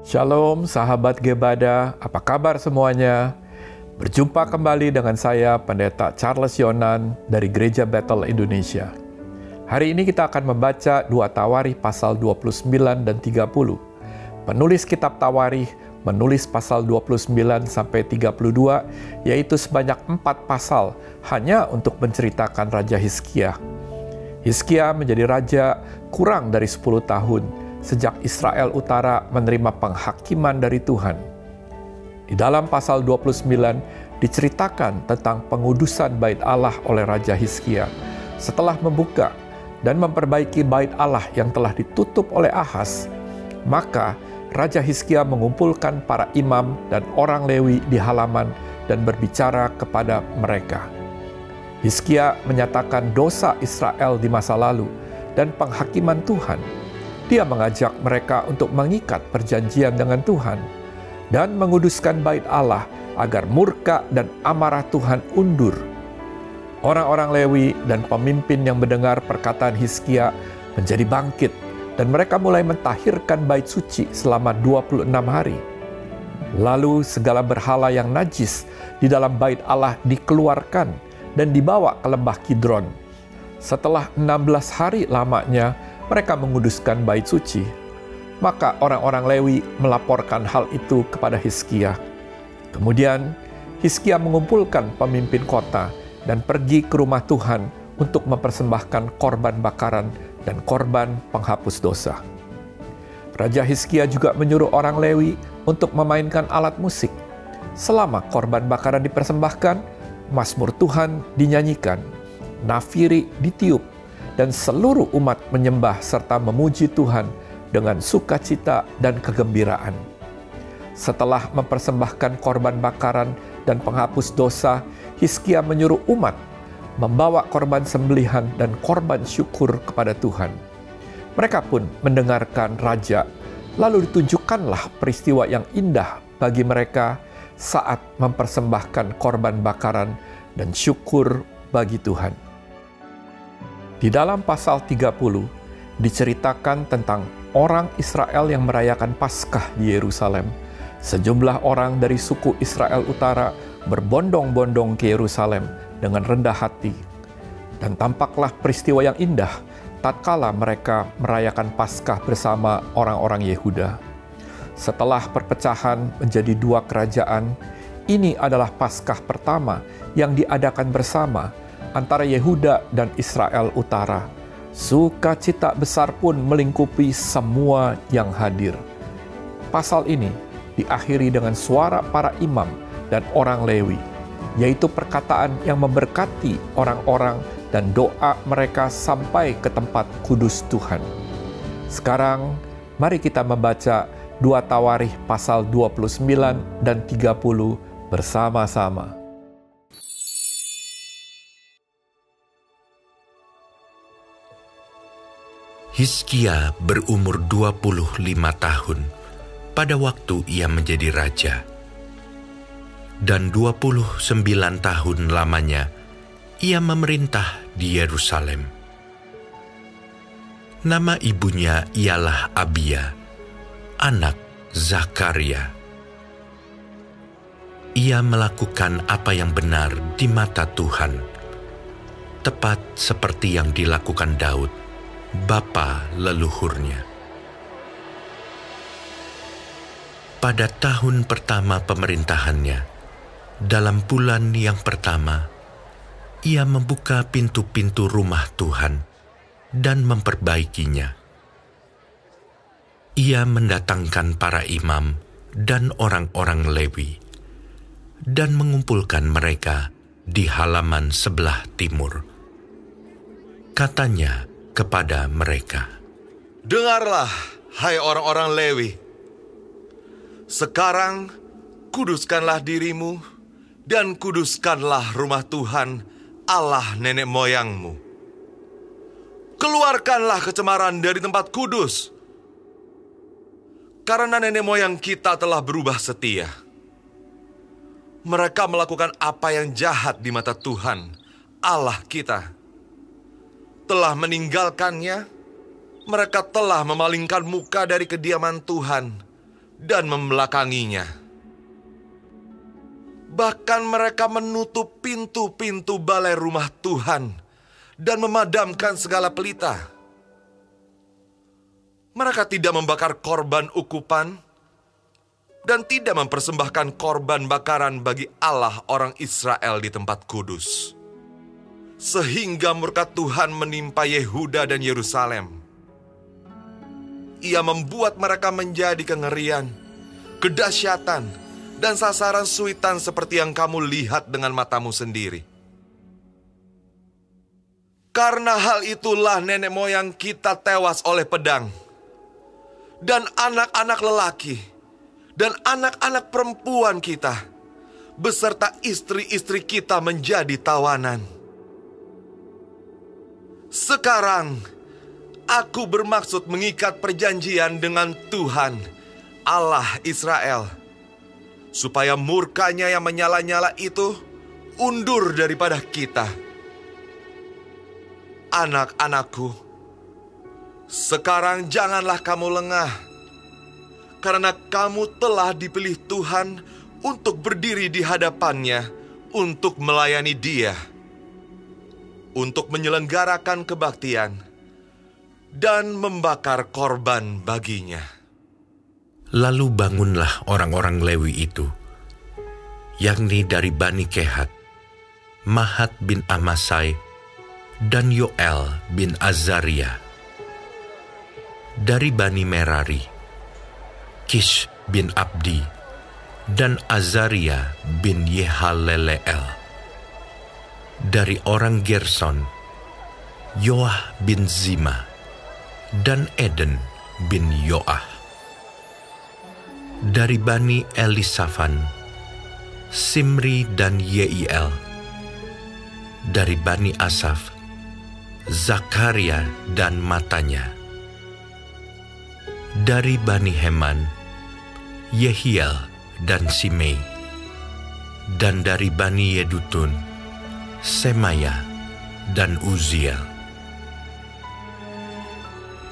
Shalom sahabat Gebada, apa kabar semuanya? Berjumpa kembali dengan saya Pendeta Charles Yonan dari Gereja Bethel Indonesia. Hari ini kita akan membaca 2 Tawarikh pasal 29 dan 30. Penulis kitab Tawarikh menulis pasal 29 sampai 32, yaitu sebanyak 4 pasal hanya untuk menceritakan Raja Hizkia. Hizkia menjadi raja kurang dari 10 tahun sejak Israel Utara menerima penghakiman dari Tuhan. Di dalam pasal 29 diceritakan tentang pengudusan bait Allah oleh Raja Hizkia setelah membuka dan memperbaiki bait Allah yang telah ditutup oleh Ahaz. Maka Raja Hizkia mengumpulkan para imam dan orang Lewi di halaman dan berbicara kepada mereka. Hizkia menyatakan dosa Israel di masa lalu dan penghakiman Tuhan. Dia mengajak mereka untuk mengikat perjanjian dengan Tuhan dan menguduskan bait Allah agar murka dan amarah Tuhan undur. Orang-orang Lewi dan pemimpin yang mendengar perkataan Hizkia menjadi bangkit dan mereka mulai mentahirkan bait suci selama 26 hari. Lalu segala berhala yang najis di dalam bait Allah dikeluarkan dan dibawa ke lembah Kidron. Setelah 16 hari lamanya, mereka menguduskan bait suci. Maka orang-orang Lewi melaporkan hal itu kepada Hizkia. Kemudian Hizkia mengumpulkan pemimpin kota dan pergi ke rumah Tuhan untuk mempersembahkan korban bakaran dan korban penghapus dosa. Raja Hizkia juga menyuruh orang Lewi untuk memainkan alat musik. Selama korban bakaran dipersembahkan, mazmur Tuhan dinyanyikan, nafiri ditiup, dan seluruh umat menyembah serta memuji Tuhan dengan sukacita dan kegembiraan. Setelah mempersembahkan korban bakaran dan penghapus dosa, Hizkia menyuruh umat membawa korban sembelihan dan korban syukur kepada Tuhan. Mereka pun mendengarkan raja, lalu ditunjukkanlah peristiwa yang indah bagi mereka saat mempersembahkan korban bakaran dan syukur bagi Tuhan. Di dalam pasal 30 diceritakan tentang orang Israel yang merayakan Paskah di Yerusalem. Sejumlah orang dari suku Israel Utara berbondong-bondong ke Yerusalem dengan rendah hati. Dan tampaklah peristiwa yang indah tatkala mereka merayakan Paskah bersama orang-orang Yehuda. Setelah perpecahan menjadi 2 kerajaan, ini adalah Paskah pertama yang diadakan bersama antara Yehuda dan Israel Utara. Sukacita besar pun melingkupi semua yang hadir. Pasal ini diakhiri dengan suara para imam dan orang Lewi, yaitu perkataan yang memberkati orang-orang dan doa mereka sampai ke tempat kudus Tuhan. Sekarang, mari kita membaca 2 Tawarikh pasal 29 dan 30 bersama-sama. Hizkia berumur 25 tahun pada waktu ia menjadi raja. Dan 29 tahun lamanya ia memerintah di Yerusalem. Nama ibunya ialah Abia, anak Zakaria. Ia melakukan apa yang benar di mata Tuhan, tepat seperti yang dilakukan Daud, bapa leluhurnya. Pada tahun pertama pemerintahannya, dalam bulan yang pertama, ia membuka pintu-pintu rumah Tuhan dan memperbaikinya. Ia mendatangkan para imam dan orang-orang Lewi dan mengumpulkan mereka di halaman sebelah timur. Katanya kepada mereka, "Dengarlah, hai orang-orang Lewi. Sekarang kuduskanlah dirimu dan kuduskanlah rumah Tuhan, Allah nenek moyangmu. Keluarkanlah kecemaran dari tempat kudus, karena nenek moyang kita telah berubah setia. Mereka melakukan apa yang jahat di mata Tuhan, Allah kita. Telah meninggalkannya, mereka telah memalingkan muka dari kediaman Tuhan dan membelakanginya. Bahkan mereka menutup pintu-pintu balai rumah Tuhan dan memadamkan segala pelita. Mereka tidak membakar korban ukupan dan tidak mempersembahkan korban bakaran bagi Allah orang Israel di tempat kudus. Sehingga murka Tuhan menimpa Yehuda dan Yerusalem. Ia membuat mereka menjadi kengerian, kedahsyatan, dan sasaran suitan seperti yang kamu lihat dengan matamu sendiri. Karena hal itulah nenek moyang kita tewas oleh pedang, dan anak-anak lelaki, dan anak-anak perempuan kita, beserta istri-istri kita menjadi tawanan. Sekarang, aku bermaksud mengikat perjanjian dengan Tuhan, Allah Israel, supaya murkanya yang menyala-nyala itu undur daripada kita. Anak-anakku, sekarang janganlah kamu lengah, karena kamu telah dipilih Tuhan untuk berdiri di hadapannya, untuk melayani Dia, untuk menyelenggarakan kebaktian, dan membakar korban baginya. Lalu bangunlah orang-orang Lewi itu, yakni dari Bani Kehat, Mahat bin Amasai, dan Yoel bin Azaria. Dari Bani Merari, Kish bin Abdi, dan Azaria bin Yehaleleel. Dari orang Gerson, Yoah bin Zima, dan Eden bin Yoah. Dari Bani Elisafan, Simri dan Yeiel. Dari Bani Asaf, Zakaria dan Matanya. Dari Bani Heman, Yehiel dan Simei. Dan dari Bani Yedutun, Semaya dan Uziel.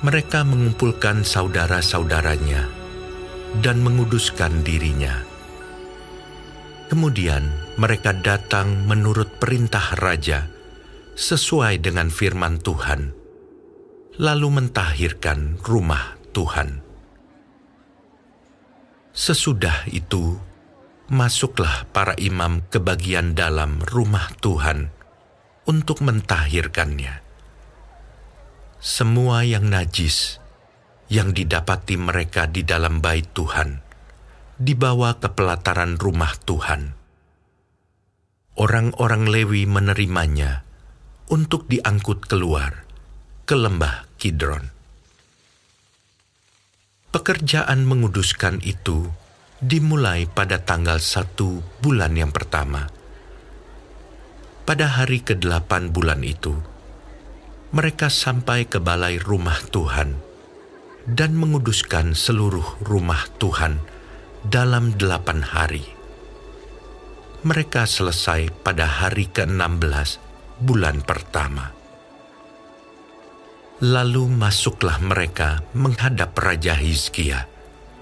Mereka mengumpulkan saudara-saudaranya dan menguduskan dirinya. Kemudian mereka datang menurut perintah raja, sesuai dengan firman Tuhan, lalu mentahirkan rumah Tuhan. Sesudah itu, masuklah para imam ke bagian dalam rumah Tuhan untuk mentahirkannya. Semua yang najis yang didapati mereka di dalam bait Tuhan dibawa ke pelataran rumah Tuhan. Orang-orang Lewi menerimanya untuk diangkut keluar ke lembah Kidron. Pekerjaan menguduskan itu dimulai pada tanggal 1 bulan yang pertama. Pada hari ke-8 bulan itu, mereka sampai ke balai rumah Tuhan dan menguduskan seluruh rumah Tuhan dalam 8 hari. Mereka selesai pada hari ke-16 bulan pertama. Lalu masuklah mereka menghadap Raja Hizkia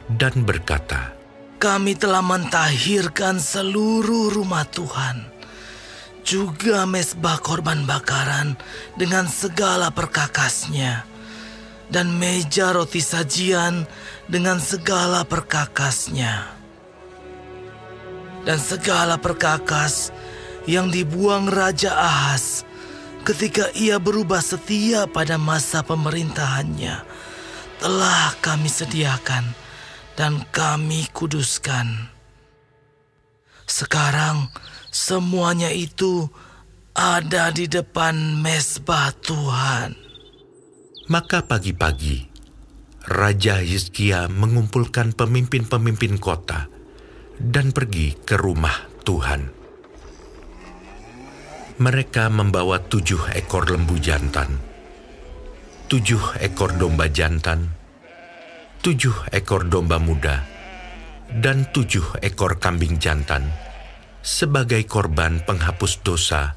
dan berkata, "Kami telah mentahirkan seluruh rumah Tuhan, juga mezbah korban bakaran dengan segala perkakasnya, dan meja roti sajian dengan segala perkakasnya, dan segala perkakas yang dibuang Raja Ahaz ketika ia berubah setia pada masa pemerintahannya, telah kami sediakan dan kami kuduskan. Sekarang semuanya itu ada di depan mezbah Tuhan." Maka pagi-pagi, Raja Hizkia mengumpulkan pemimpin-pemimpin kota dan pergi ke rumah Tuhan. Mereka membawa 7 ekor lembu jantan, 7 ekor domba jantan, 7 ekor domba muda, dan 7 ekor kambing jantan sebagai korban penghapus dosa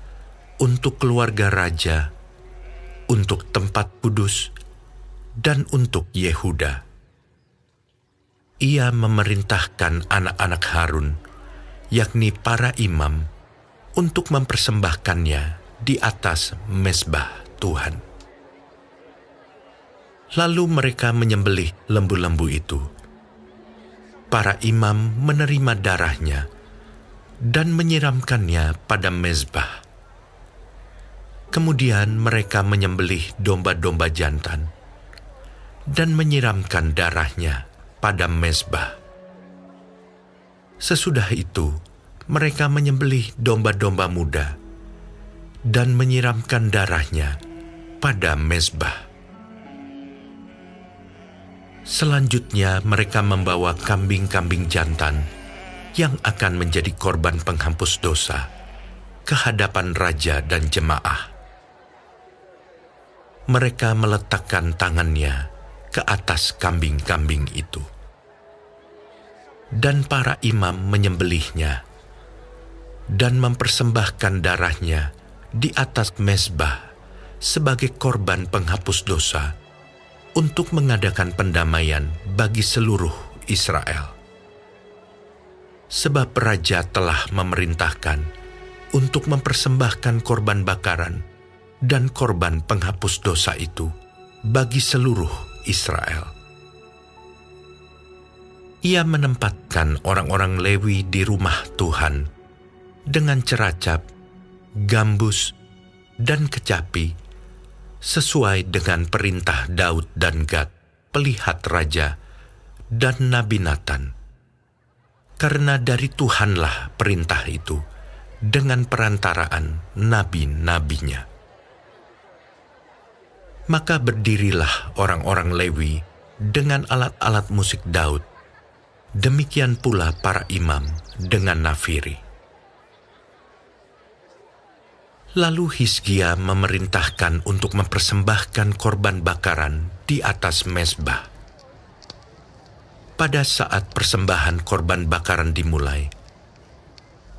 untuk keluarga raja, untuk tempat kudus, dan untuk Yehuda. ia memerintahkan anak-anak Harun, yakni para imam, untuk mempersembahkannya di atas mezbah Tuhan. Lalu mereka menyembelih lembu-lembu itu. Para imam menerima darahnya dan menyiramkannya pada mezbah. Kemudian mereka menyembelih domba-domba jantan dan menyiramkan darahnya pada mezbah. Sesudah itu, mereka menyembelih domba-domba muda dan menyiramkan darahnya pada mezbah. Selanjutnya mereka membawa kambing-kambing jantan yang akan menjadi korban penghapus dosa ke hadapan raja dan jemaah. Mereka meletakkan tangannya ke atas kambing-kambing itu. Dan para imam menyembelihnya dan mempersembahkan darahnya di atas mezbah sebagai korban penghapus dosa untuk mengadakan pendamaian bagi seluruh Israel. Sebab raja telah memerintahkan untuk mempersembahkan korban bakaran dan korban penghapus dosa itu bagi seluruh Israel. Ia menempatkan orang-orang Lewi di rumah Tuhan dengan ceracap, gambus, dan kecapi sesuai dengan perintah Daud dan Gad, pelihat raja, dan Nabi Natan. Karena dari Tuhanlah perintah itu dengan perantaraan nabi-nabinya. Maka berdirilah orang-orang Lewi dengan alat-alat musik Daud, demikian pula para imam dengan nafiri. Lalu Hizkia memerintahkan untuk mempersembahkan korban bakaran di atas mezbah. Pada saat persembahan korban bakaran dimulai,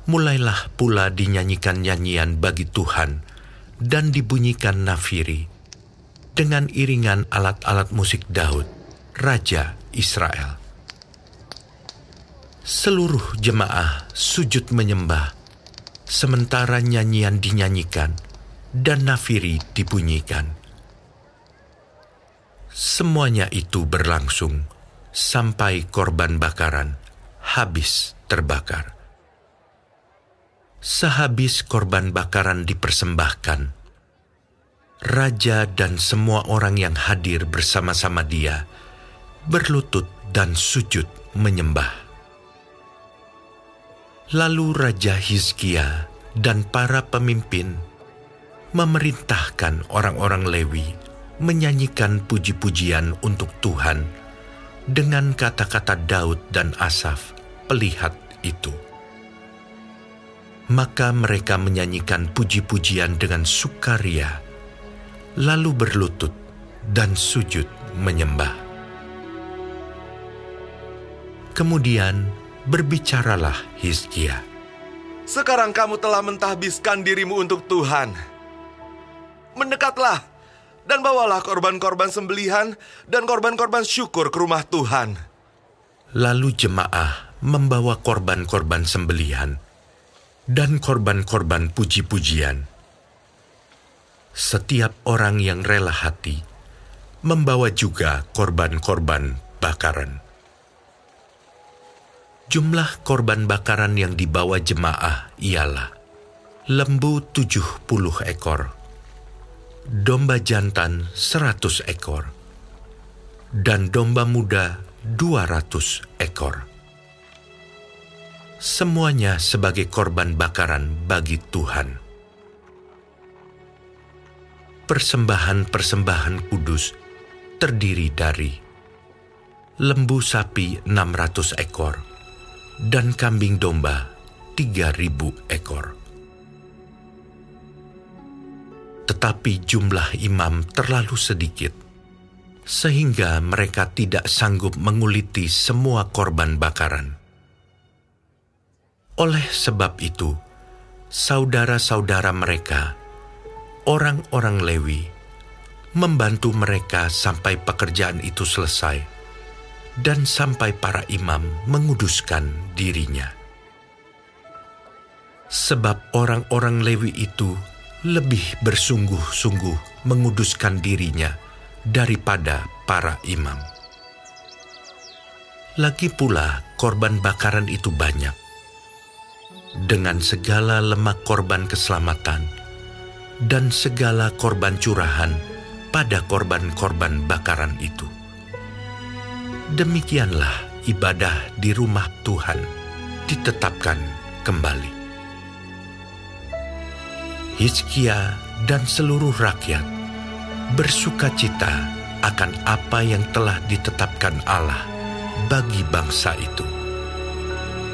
mulailah pula dinyanyikan nyanyian bagi Tuhan dan dibunyikan nafiri dengan iringan alat-alat musik Daud, Raja Israel. Seluruh jemaah sujud menyembah, sementara nyanyian dinyanyikan dan nafiri dibunyikan. Semuanya itu berlangsung sampai korban bakaran habis terbakar. Sehabis korban bakaran dipersembahkan, raja dan semua orang yang hadir bersama-sama dia berlutut dan sujud menyembah. Lalu Raja Hizkia dan para pemimpin memerintahkan orang-orang Lewi menyanyikan puji-pujian untuk Tuhan dengan kata-kata Daud dan Asaf, pelihat itu. Maka mereka menyanyikan puji-pujian dengan sukaria, lalu berlutut dan sujud menyembah. Kemudian berbicaralah Hizkia. Sekarang kamu telah mentahbiskan dirimu untuk Tuhan. Mendekatlah dan bawalah korban-korban sembelihan dan korban-korban syukur ke rumah Tuhan. Lalu jemaah membawa korban-korban sembelihan dan korban-korban puji-pujian. Setiap orang yang rela hati membawa juga korban-korban bakaran. Jumlah korban bakaran yang dibawa jemaah ialah lembu 70 ekor, domba jantan 100 ekor, dan domba muda 200 ekor. Semuanya sebagai korban bakaran bagi Tuhan. Persembahan-persembahan kudus terdiri dari lembu sapi 600 ekor, dan kambing domba 3.000 ekor. Tetapi jumlah imam terlalu sedikit, sehingga mereka tidak sanggup menguliti semua korban bakaran. Oleh sebab itu, saudara-saudara mereka, orang-orang Lewi, membantu mereka sampai pekerjaan itu selesai, dan sampai para imam menguduskan dirinya. Sebab orang-orang Lewi itu lebih bersungguh-sungguh menguduskan dirinya daripada para imam. Lagi pula korban bakaran itu banyak, dengan segala lemak korban keselamatan dan segala korban curahan pada korban-korban bakaran itu. Demikianlah ibadah di rumah Tuhan ditetapkan kembali. Hizkia dan seluruh rakyat bersukacita akan apa yang telah ditetapkan Allah bagi bangsa itu,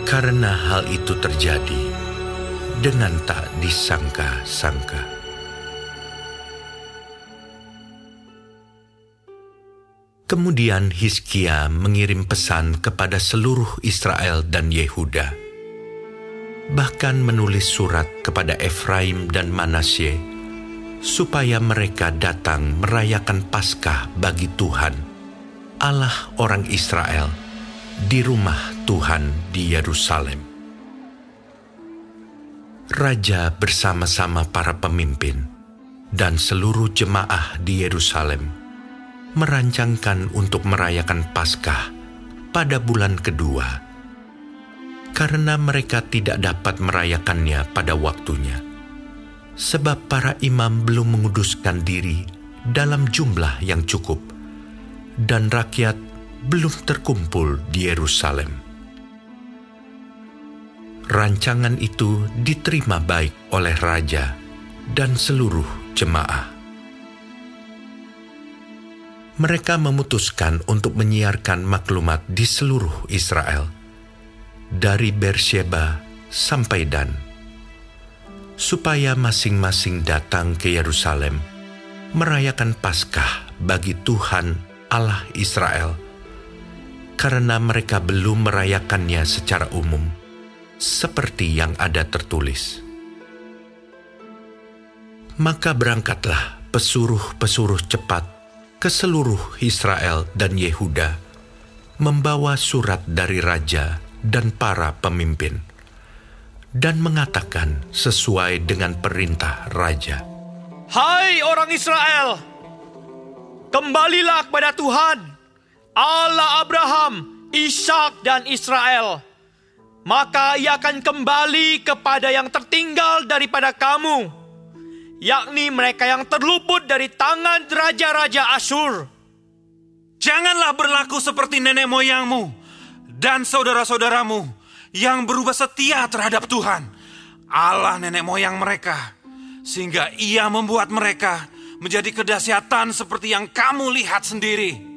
karena hal itu terjadi dengan tak disangka-sangka. Kemudian Hizkia mengirim pesan kepada seluruh Israel dan Yehuda, bahkan menulis surat kepada Efraim dan Manasye, supaya mereka datang merayakan Paskah bagi Tuhan, Allah orang Israel, di rumah Tuhan di Yerusalem. Raja bersama-sama para pemimpin dan seluruh jemaah di Yerusalem merancangkan untuk merayakan Paskah pada bulan kedua, karena mereka tidak dapat merayakannya pada waktunya, sebab para imam belum menguduskan diri dalam jumlah yang cukup, dan rakyat belum terkumpul di Yerusalem. Rancangan itu diterima baik oleh raja dan seluruh jemaah. Mereka memutuskan untuk menyiarkan maklumat di seluruh Israel, dari Beersheba sampai Dan, supaya masing-masing datang ke Yerusalem merayakan Paskah bagi Tuhan Allah Israel, karena mereka belum merayakannya secara umum, seperti yang ada tertulis. Maka berangkatlah pesuruh-pesuruh cepat ke seluruh Israel dan Yehuda, membawa surat dari raja dan para pemimpin, dan mengatakan sesuai dengan perintah raja. Hai orang Israel, kembalilah kepada Tuhan, Allah Abraham, Ishak dan Israel. Maka ia akan kembali kepada yang tertinggal daripada kamu, yakni mereka yang terluput dari tangan raja-raja Asyur. Janganlah berlaku seperti nenek moyangmu dan saudara-saudaramu yang berubah setia terhadap Tuhan, Allah nenek moyang mereka, sehingga ia membuat mereka menjadi kedahsyatan seperti yang kamu lihat sendiri.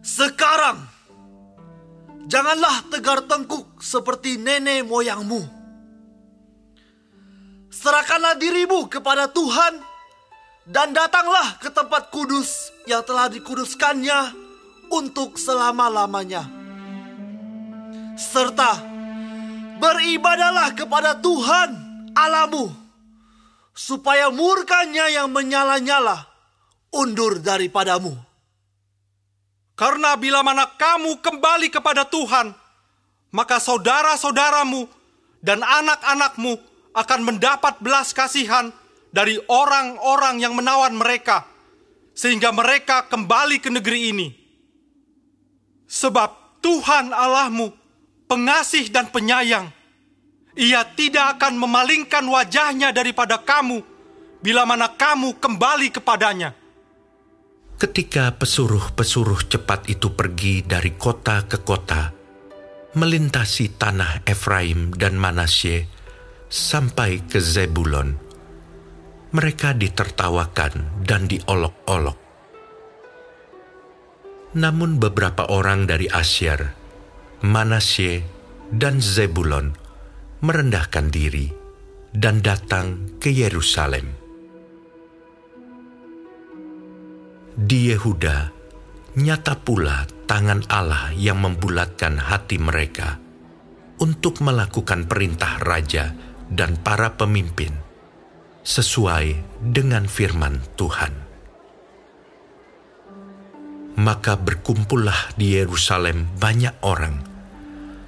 Sekarang, janganlah tegar tengkuk seperti nenek moyangmu. Serahkanlah dirimu kepada Tuhan dan datanglah ke tempat kudus yang telah dikuduskannya untuk selama-lamanya. Serta beribadahlah kepada Tuhan Allahmu, supaya murkanya yang menyala-nyala undur daripadamu. Karena bila mana kamu kembali kepada Tuhan, maka saudara-saudaramu dan anak-anakmu akan mendapat belas kasihan dari orang-orang yang menawan mereka, sehingga mereka kembali ke negeri ini. Sebab Tuhan Allahmu pengasih dan penyayang, Ia tidak akan memalingkan wajahnya daripada kamu bila mana kamu kembali kepadanya. Ketika pesuruh-pesuruh cepat itu pergi dari kota ke kota, melintasi tanah Efraim dan Manasye sampai ke Zebulon, mereka ditertawakan dan diolok-olok. Namun beberapa orang dari Asyir, Manasye, dan Zebulon merendahkan diri dan datang ke Yerusalem. Di Yehuda, nyata pula tangan Allah yang membulatkan hati mereka untuk melakukan perintah raja dan para pemimpin sesuai dengan firman Tuhan. Maka berkumpullah di Yerusalem banyak orang,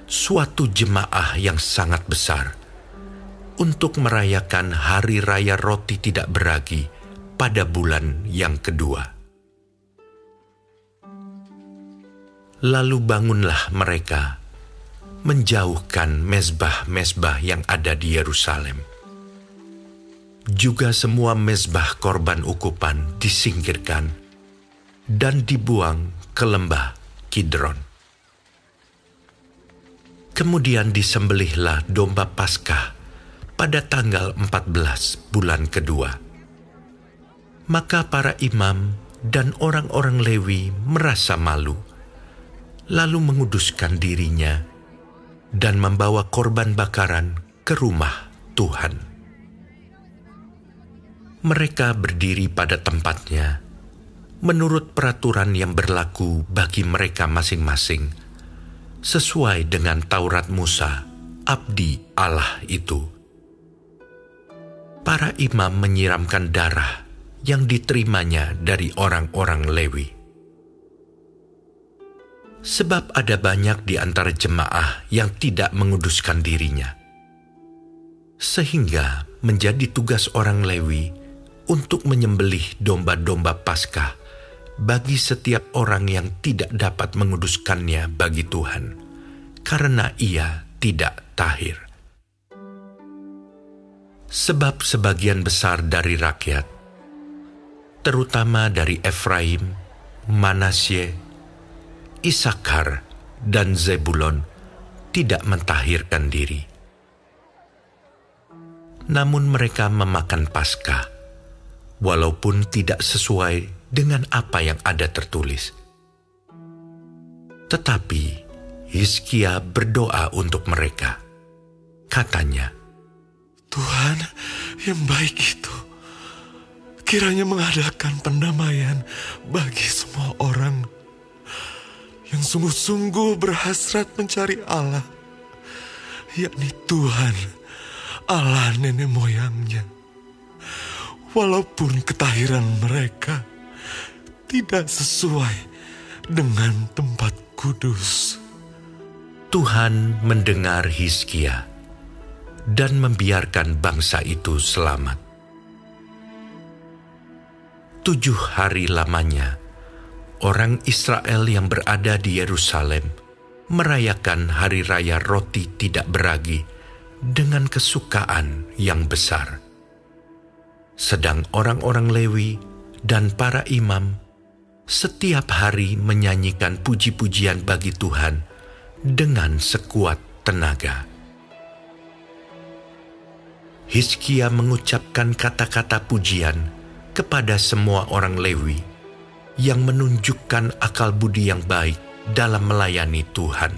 suatu jemaah yang sangat besar, untuk merayakan hari raya roti tidak beragi pada bulan yang kedua. Lalu bangunlah mereka, menjauhkan mezbah-mezbah yang ada di Yerusalem. Juga semua mezbah korban ukupan disingkirkan dan dibuang ke lembah Kidron. Kemudian disembelihlah domba Paskah pada tanggal 14 bulan kedua. Maka para imam dan orang-orang Lewi merasa malu, lalu menguduskan dirinya dan membawa korban bakaran ke rumah Tuhan. Mereka berdiri pada tempatnya menurut peraturan yang berlaku bagi mereka masing-masing, sesuai dengan Taurat Musa, abdi Allah itu. Para imam menyiramkan darah yang diterimanya dari orang-orang Lewi. Sebab ada banyak di antara jemaah yang tidak menguduskan dirinya, sehingga menjadi tugas orang Lewi untuk menyembelih domba-domba Paskah bagi setiap orang yang tidak dapat menguduskannya bagi Tuhan, karena ia tidak tahir. Sebab sebagian besar dari rakyat, terutama dari Efraim, Manasye, Isakar, dan Zebulon, tidak mentahirkan diri. Namun mereka memakan Paskah, walaupun tidak sesuai dengan apa yang ada tertulis. Tetapi Hizkia berdoa untuk mereka. Katanya, Tuhan yang baik itu kiranya mengadakan pendamaian bagi semua orang yang sungguh-sungguh berhasrat mencari Allah, yakni Tuhan, Allah nenek moyangnya. Walaupun ketahiran mereka tidak sesuai dengan tempat kudus. Tuhan mendengar Hizkia dan membiarkan bangsa itu selamat. 7 hari lamanya, orang Israel yang berada di Yerusalem merayakan hari raya roti tidak beragi dengan kesukaan yang besar. Sedang orang-orang Lewi dan para imam setiap hari menyanyikan puji-pujian bagi Tuhan dengan sekuat tenaga. Hizkia mengucapkan kata-kata pujian kepada semua orang Lewi yang menunjukkan akal budi yang baik dalam melayani Tuhan.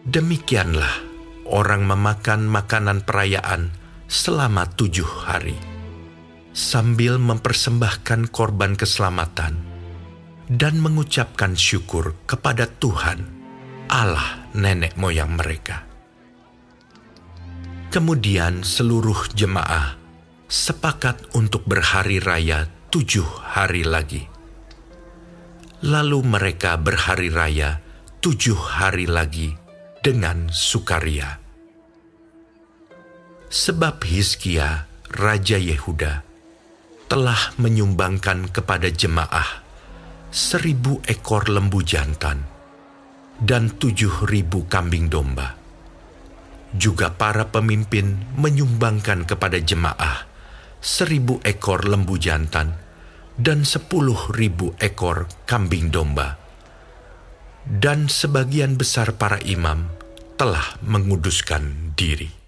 Demikianlah orang memakan makanan perayaan selama 7 hari, sambil mempersembahkan korban keselamatan dan mengucapkan syukur kepada Tuhan, Allah nenek moyang mereka. Kemudian seluruh jemaah sepakat untuk berhari raya 7 hari lagi. Lalu mereka berhari raya 7 hari lagi dengan sukaria. Sebab Hizkia, Raja Yehuda, telah menyumbangkan kepada jemaah 1.000 ekor lembu jantan dan 7.000 kambing domba. Juga para pemimpin menyumbangkan kepada jemaah 1.000 ekor lembu jantan dan 10.000 ekor kambing domba. Dan sebagian besar para imam telah menguduskan diri.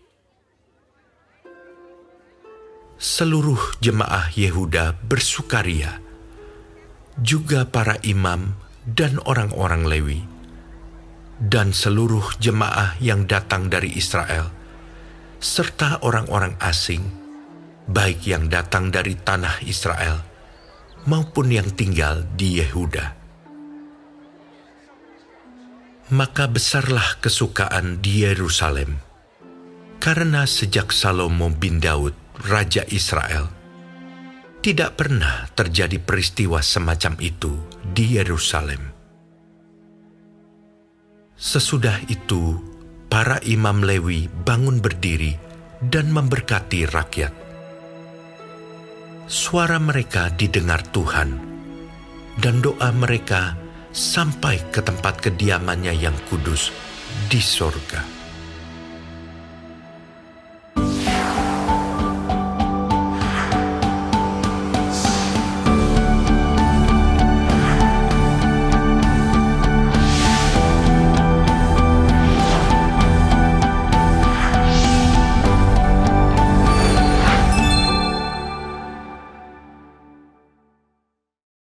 Seluruh jemaah Yehuda bersukaria, juga para imam dan orang-orang Lewi, dan seluruh jemaah yang datang dari Israel, serta orang-orang asing, baik yang datang dari tanah Israel maupun yang tinggal di Yehuda. Maka besarlah kesukaan di Yerusalem, karena sejak Salomo bin Daud, Raja Israel, Tidak pernah terjadi peristiwa semacam itu di Yerusalem. Sesudah itu, para imam Lewi bangun berdiri dan memberkati rakyat. Suara mereka didengar Tuhan, dan doa mereka sampai ke tempat kediamannya yang kudus di sorga.